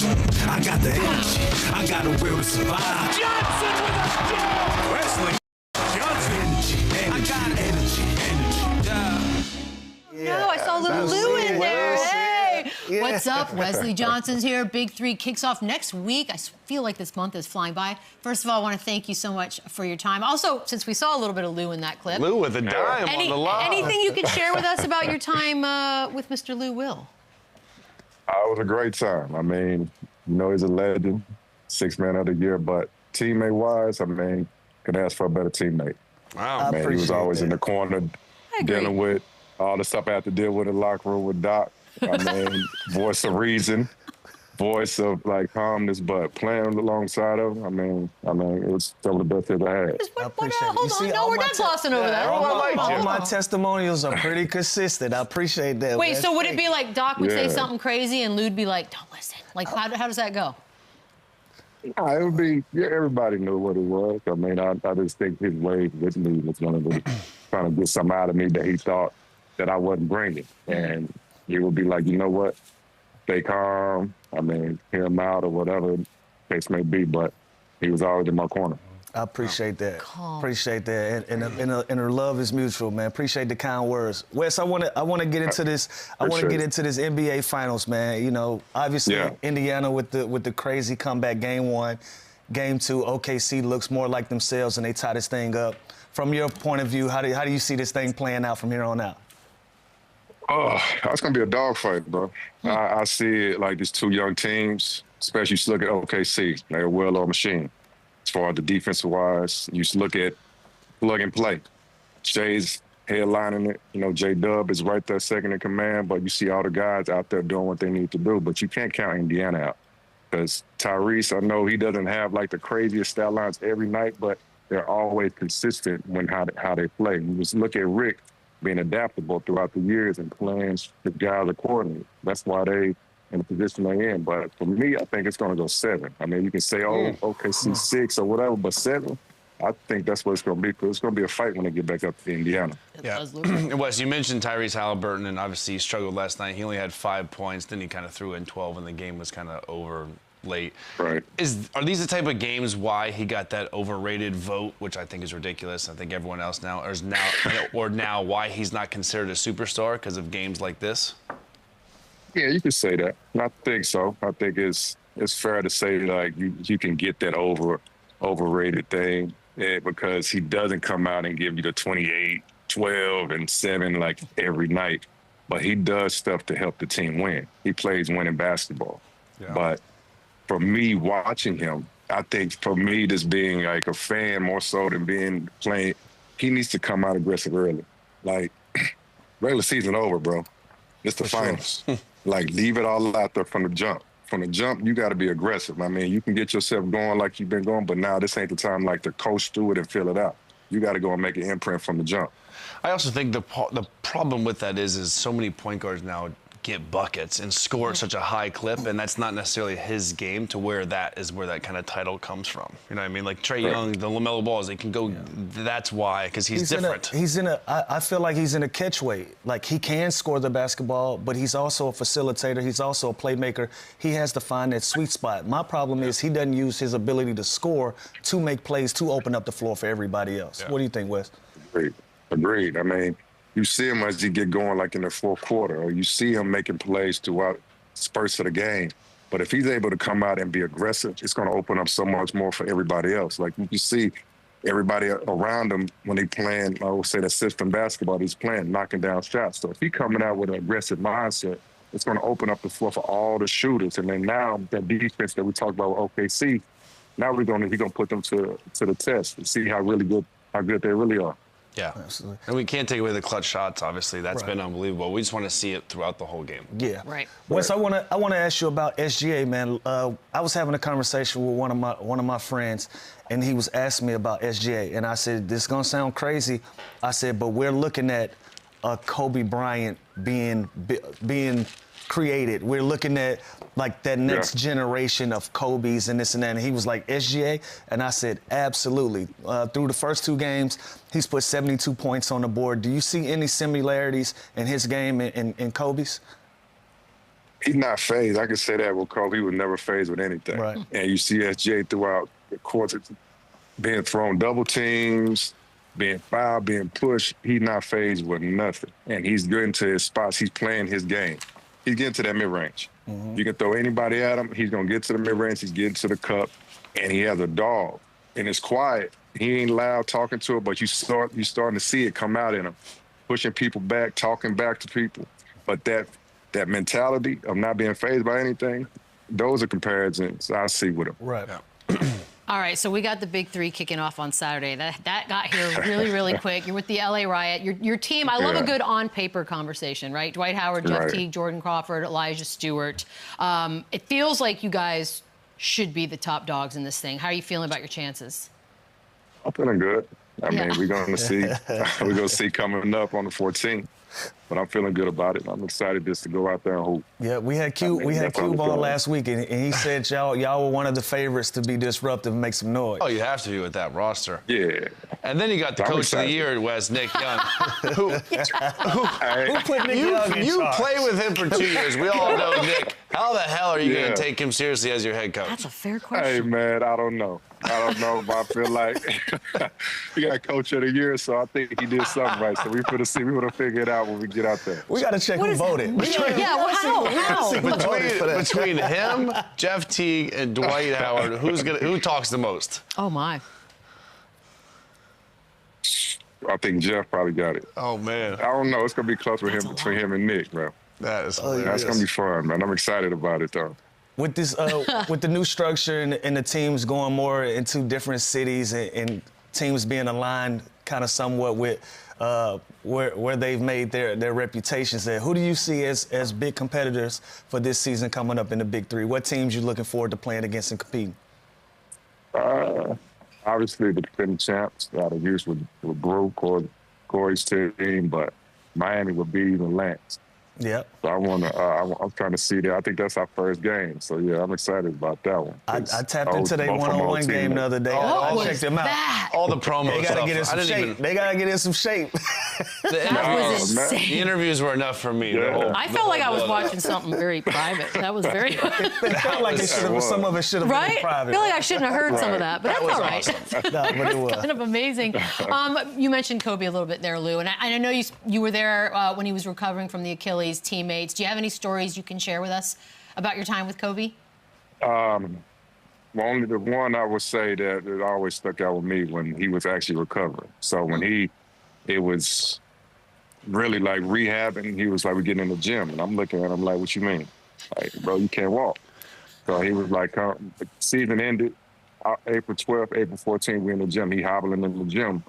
I got the energy. I got the will to survive. Johnson with a steal. Wesley Johnson. I got energy. No, I saw little Lou in there. Hey, what's up? Wesley Johnson's here. Big 3 kicks off next week. I feel like this month is flying by. First of all, I want to thank you so much for your time. Also, since we saw a little bit of Lou in that clip. Lou with a dime on the line. Anything you can share with us about your time with Mr. Lou Will? It was a great time. I mean, you know, he's a legend, 6th man of the year, but teammate-wise, I mean, could ask for a better teammate. Wow. Man, he was always in the corner dealing with all the stuff I had to deal with in the locker room with Doc. I mean, voice of reason, voice of, like, calmness, but playing alongside of him, I mean, it was some of the best I had. Hold on. No, we're not glossing over that. All my testimonials are pretty consistent. I appreciate that. Wait, so would it be like Doc would say something crazy and Lou'd be like, don't listen? Like, how does that go? Nah, it would be, everybody knew what it was. I mean, I just think his way with me was going to be trying to get something out of me that he thought that I wasn't bringing. And he would be like, you know what, stay calm. I mean, hear him out or whatever the case may be, but he was always in my corner. I appreciate that. Appreciate that, and our love is mutual, man. Appreciate the kind words, Wes. I want to get into this. I want to get into this NBA Finals, man. You know, obviously Indiana with the crazy comeback, Game 1, Game 2. OKC looks more like themselves, and they tie this thing up. From your point of view, how do you see this thing playing out from here on out? Oh, it's gonna be a dogfight, bro. I see it like these 2 young teams, especially you look at OKC. They're a well-oiled machine. As far as the defensive-wise, you look at plug and play. Shai's headlining it. You know, J-Dub is right there second in command, but you see all the guys out there doing what they need to do. But you can't count Indiana out because Tyrese, I know he doesn't have like the craziest stat lines every night, but they're always consistent when how they play. You just look at Rick being adaptable throughout the years and playing the guys accordingly. That's why they in the position they're in. But for me, I think it's going to go 7. I mean, you can say, oh, OKC 6 or whatever, but 7, I think that's what it's going to be. Because it's going to be a fight when they get back up to Indiana. Yeah. Wes, you mentioned Tyrese Halliburton, and obviously he struggled last night. He only had 5 points. Then he kind of threw in 12, and the game was kind of over late. Right. Are these the type of games why he got that overrated vote, which I think is ridiculous? I think everyone else now, or now why he's not considered a superstar because of games like this? Yeah, you could say that. I think so. I think it's fair to say like you can get that overrated thing because he doesn't come out and give you the 28, 12, and 7 like every night, but he does stuff to help the team win. He plays winning basketball. Yeah. But for me, watching him, I think for me, just being like a fan more so than playing, he needs to come out aggressive early. Like, regular season over, bro. It's the finals. Like, leave it all out there from the jump. From the jump, you got to be aggressive. I mean, you can get yourself going like you've been going, but now this ain't the time like to coast through it and fill it out. You got to go and make an imprint from the jump. I also think the problem with that is so many point guards now get buckets and score at such a high clip, and that's not necessarily his game to where that kind of title comes from. You know what I mean? Like Trae Young, the LaMelo Balls, they can go. Yeah. That's why, because he's different. I feel like he's in a catch weight. Like he can score the basketball, but he's also a facilitator. He's also a playmaker. He has to find that sweet spot. My problem is he doesn't use his ability to score to make plays to open up the floor for everybody else. Yeah. What do you think, Wes? Agreed. I mean, you see him as he get going like in the 4th quarter, or you see him making plays throughout spurts of the game. But if he's able to come out and be aggressive, it's going to open up so much more for everybody else. Like you can see everybody around him when they playing, I would say, the system basketball he's playing, knocking down shots. So if he's coming out with an aggressive mindset, it's going to open up the floor for all the shooters. And then now that defense that we talked about with OKC, now he's going to put them to the test and see how good they really are. Yeah, absolutely. And we can't take away the clutch shots. Obviously, that's been unbelievable. We just want to see it throughout the whole game. Yeah, right. Wes, I want to ask you about SGA, man. I was having a conversation with one of my friends, and he was asking me about SGA, and I said, "This is gonna sound crazy." I said, "But we're looking at Kobe Bryant being created. We're looking at like that next generation of Kobe's and this and that." And he was like, SGA? And I said, absolutely. Through the first 2 games, he's put 72 points on the board. Do you see any similarities in his game and Kobe's? He's not phased. I can say that with Kobe. He was never phased with anything. Right. And you see SJ throughout the course, being thrown double teams, being fouled, being pushed. He's not phased with nothing. And he's getting to his spots. He's playing his game. He's getting to that mid-range. You can throw anybody at him. He's going to get to the mid-range. He's getting to the cup. And he has a dog. And it's quiet. He ain't loud talking to it, but you're starting to see it come out in him. Pushing people back, talking back to people. But that mentality of not being fazed by anything, those are comparisons I see with him. Right. All right, so we got the big three kicking off on Saturday. That got here really, really quick. You're with the LA Riot. Your team, I love a good on-paper conversation, right? Dwight Howard, Jeff Teague, Jordan Crawford, Elijah Stewart. It feels like you guys should be the top dogs in this thing. How are you feeling about your chances? I'm feeling good. I mean, we're going to see coming up on the 14th. But I'm feeling good about it. I'm excited just to go out there and hoop. Yeah, we had Cube on last week, and he said y'all were one of the favorites to be disruptive and make some noise. Oh, you have to be with that roster. Yeah. And then you got the coach of the year, Wes, Nick Young. who put Nick Young in You charge? play with him for 2 years. We all know Nick. How the hell are you going to take him seriously as your head coach? That's a fair question. Hey, man, I don't know, but I feel like he got coach of the year, so I think he did something right. So we're going to see. We're going to figure it out when we get out there. We got to check who voted. How? Between him, Jeff Teague, and Dwight Howard, who talks the most? Oh, my. I think Jeff probably got it. Oh, man. I don't know. It's going to be close with him between him and Nick, bro. That is That's going to be fun, man. I'm excited about it, though. With this, with the new structure and the teams going more into different cities and teams being aligned kind of somewhat with where they've made their reputations there, who do you see as big competitors for this season coming up in the Big Three? What teams you looking forward to playing against and competing? Obviously, the defending champs out of use with Brooke or Corey's team, but Miami would be the Lance. Yep. So I'm trying to see that. I think that's our first game. So, yeah, I'm excited about that one. I tapped into their one-on-one game the other day. I checked them out. All the promo They got to get in some shape. They got to get in some shape. That was insane. The interviews were enough for me. Yeah. I felt like I was watching something very private. That was very... It felt like some of it should have been private. I feel like I shouldn't have heard some of that, but that's all right. Awesome. No, but it was kind of amazing. You mentioned Kobe a little bit there, Lou, and I know you were there when he was recovering from the Achilles. Teammates, do you have any stories you can share with us about your time with Kobe? Only the one I would say that always stuck out with me when he was actually recovering. So when it was really like rehabbing, he was like, we're getting in the gym. And I'm looking at him like, what you mean? Like, bro, you can't walk. So he was like, the season ended April 12th, April 14th, we're in the gym. He hobbling in the gym.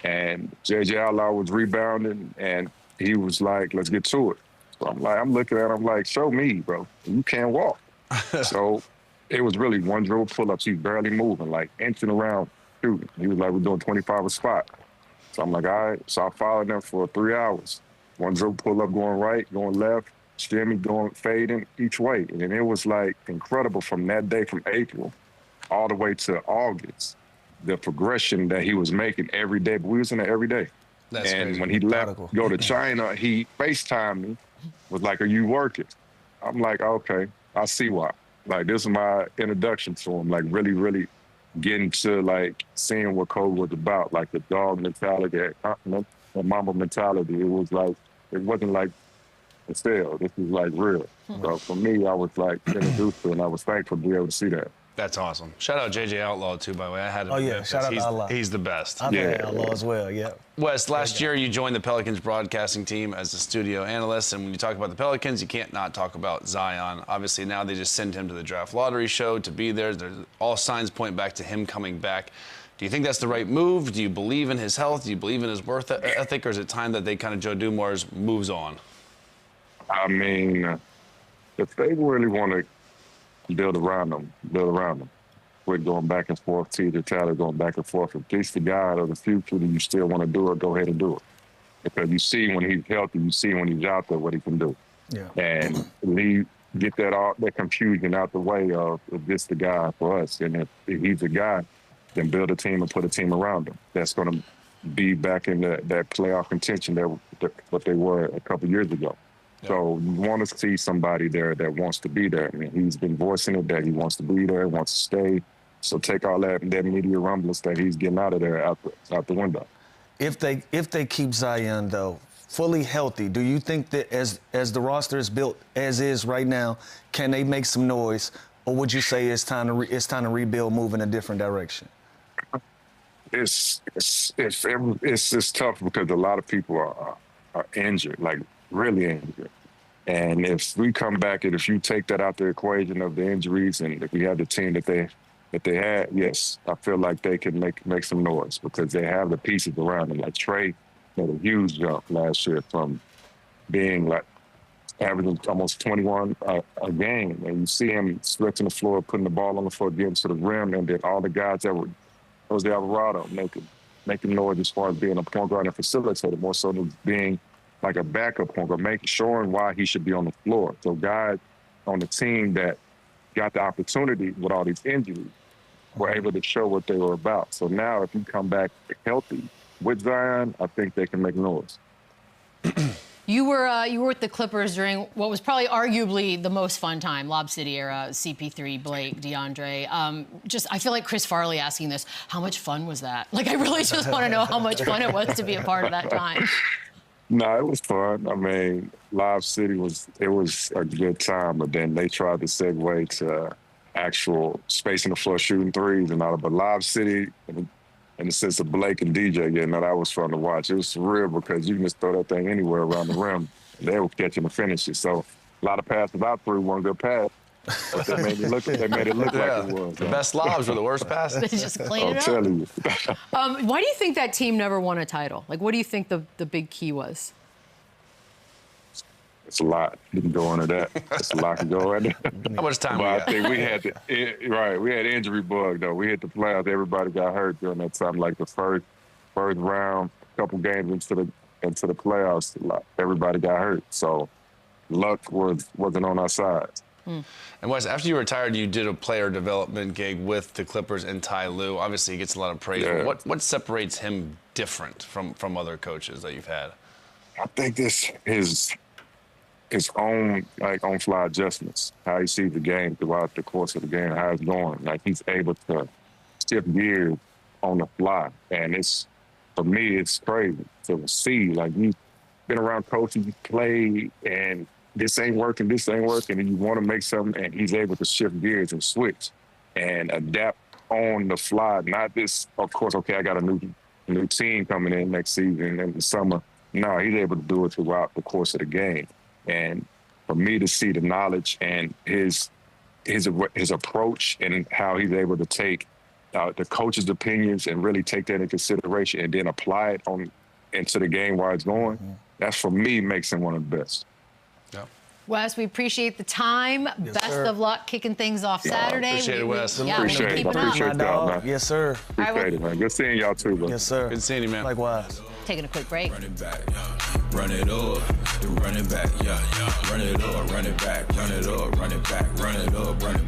And J.J. Outlaw was rebounding, and he was like, let's get to it. So I'm looking at him like, show me, bro. You can't walk. So it was really one dribble pull-ups. He's barely moving, like inching around shooting. He was like, we're doing 25 a spot. So I'm like, all right. So I followed them for 3 hours. One dribble pull-up going right, going left, shimmy, going fading each way. And it was like incredible from that day, from April all the way to August, the progression that he was making every day. But we was in there every day. That's and crazy. When he left, go to China, he FaceTimed me, was like, are you working? I'm like, okay, I see why. Like, this is my introduction to him, like really, really getting to like seeing what Kobe was about, like the dog mentality, the mama mentality. It was like, it wasn't like Estelle. This was like real. So for me, I was like introduced to it, and I was thankful to be able to see that. That's awesome. Shout out J.J. Outlaw, too, by the way. I had him. Oh, yeah. Shout out to Outlaw. He's the best. I've had Outlaw as well, yeah. Wes, last year you joined the Pelicans broadcasting team as a studio analyst, and when you talk about the Pelicans, you can't not talk about Zion. Obviously, now they just send him to the draft lottery show to be there. All signs point back to him coming back. Do you think that's the right move? Do you believe in his health? Do you believe in his work ethic, or is it time that they kind of Joe Dumars moves on? I mean, if they really want to build around them. Quit going back and forth, Teague Tyler going back and forth. If he's the guy of the future and you still want to do it, go ahead and do it. Because you see when he's healthy, you see when he's out there what he can do. Yeah. And get that confusion out the way of if this the guy for us. And if he's the guy, then build a team and put a team around him. That's going to be back in that playoff contention that what they were a couple years ago. So you want to see somebody there that wants to be there. I mean, he's been voicing it that he wants to be there, wants to stay. So take all that media rumblings that he's getting out of there out the window. If they keep Zion though fully healthy, do you think that as the roster is built as is right now, can they make some noise, or would you say it's time to rebuild, move in a different direction? It's tough because a lot of people are injured, like really injured. And if we come back and if you take that out the equation of the injuries, and if we have the team that they had, yes, I feel like they can make some noise because they have the pieces around them. Like Trey made a huge jump last year from being like averaging almost 21 a game, and you see him stretching the floor, putting the ball on the floor, getting to the rim, and then all the guys that were Jose Alvarado making noise as far as being a point guard and facilitator, more so than being like a backup point guard, showing why he should be on the floor. So guys on the team that got the opportunity with all these injuries were able to show what they were about. So now if you come back healthy with Zion, I think they can make noise. You were with the Clippers during what was probably arguably the most fun time, Lob City era, CP3, Blake, Deandre. I feel like Chris Farley asking this, how much fun was that? Like, I really just want to know how much fun it was to be a part of that time. No, it was fun. I mean, Lob City was a good time, but then they tried to segue to actual spacing the floor, shooting threes and all that. But Lob City, in the sense of Blake and DJ, that was fun to watch. It was surreal because you can just throw that thing anywhere around the rim. They were catching the finishes. So a lot of passes out through one good pass. But they made it look like it was. The best lobs were the worst passes. They just cleaned it up. I'm telling you. Why do you think that team never won a title? Like, what do you think the big key was? It's a lot. You can go into that. It's a lot to go into. How much time But we I got? think we had injury bug, though. We hit the playoffs. Everybody got hurt during that time. Like the first round, couple games into the playoffs, everybody got hurt. So luck wasn't on our side. And Wes, after you retired, you did a player development gig with the Clippers and Ty Lue. Obviously, he gets a lot of praise. Yeah. What separates him different from other coaches that you've had? I think his own on-fly adjustments, how he sees the game throughout the course of the game, how it's going. Like he's able to shift gears on the fly, and for me it's crazy to see. Like you've been around coaches, you play, and this ain't working, and you want to make something, and he's able to shift gears and switch and adapt on the fly. Not this, of course. Okay, I got a new team coming in next season in the summer. No, he's able to do it throughout the course of the game. And for me to see the knowledge and his approach and how he's able to take the coach's opinions and really take that into consideration and then apply it into the game while it's going, that's for me makes him one of the best. Yeah. Wes, we appreciate the time. Yes, Best sir. of luck kicking things off Saturday. Appreciate it, Wes. Appreciate it. Keep it up. Appreciate y'all, man. Yes, sir. Appreciate it, man. Good seeing y'all too, bro. Yes, sir. Good seeing you, man. Likewise. Taking a quick break. Run it back, yeah. Run it up, run it back, yeah, yeah. Run it up, run it back, run it up, run it back, run it up, run it back.